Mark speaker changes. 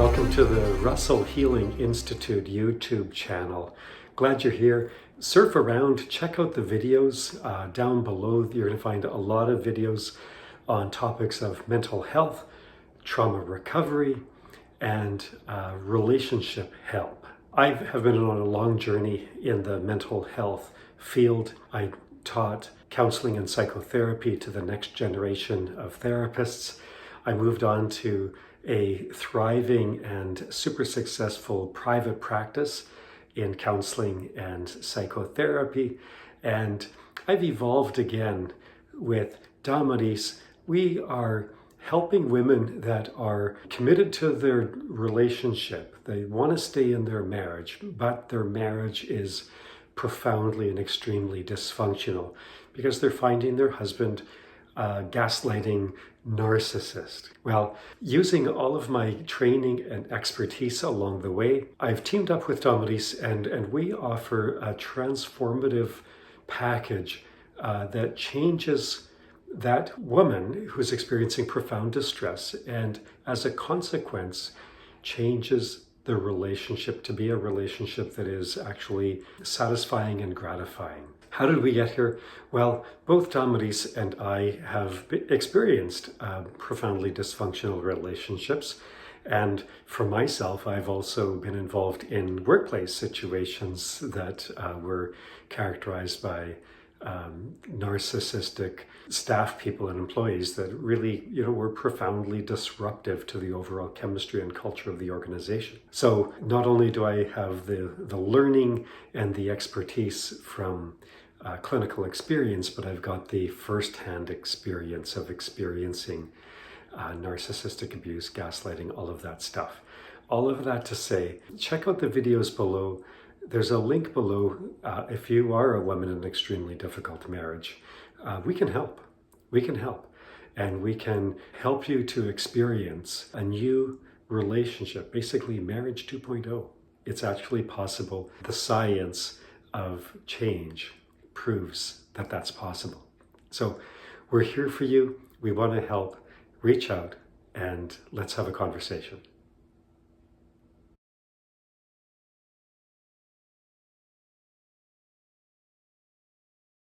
Speaker 1: welcome to the Russell Healing Institute YouTube channel. Glad you're here. Surf around, check out the videos down below. You're going to find a lot of videos on topics of mental health, trauma recovery, and relationship help. I have been on a long journey in the mental health field. I taught counseling and psychotherapy to the next generation of therapists. I moved on to a thriving and super successful private practice in counseling and psychotherapy. And I've evolved again with Damaris. We are helping women that are committed to their relationship. They want to stay in their marriage, but their marriage is profoundly and extremely dysfunctional because they're finding their husband gaslighting narcissist. Well, using all of my training and expertise along the way, I've teamed up with Damaris and we offer a transformative package that changes that woman who's experiencing profound distress and as a consequence changes the relationship to be a relationship that is actually satisfying and gratifying. How did we get here? Well, both Damaris and I have experienced profoundly dysfunctional relationships. And for myself, I've also been involved in workplace situations that were characterized by narcissistic staff people and employees that really, were profoundly disruptive to the overall chemistry and culture of the organization. So not only do I have the learning and the expertise from clinical experience, but I've got the first-hand experience of experiencing narcissistic abuse, gaslighting, all of that stuff. All of that to say, check out the videos below. There's a link below if you are a woman in an extremely difficult marriage. We can help. We can help. And we can help you to experience a new relationship, basically marriage 2.0. It's actually possible. The science of change proves that that's possible. So we're here for you. We want to help. Reach out and let's have a conversation.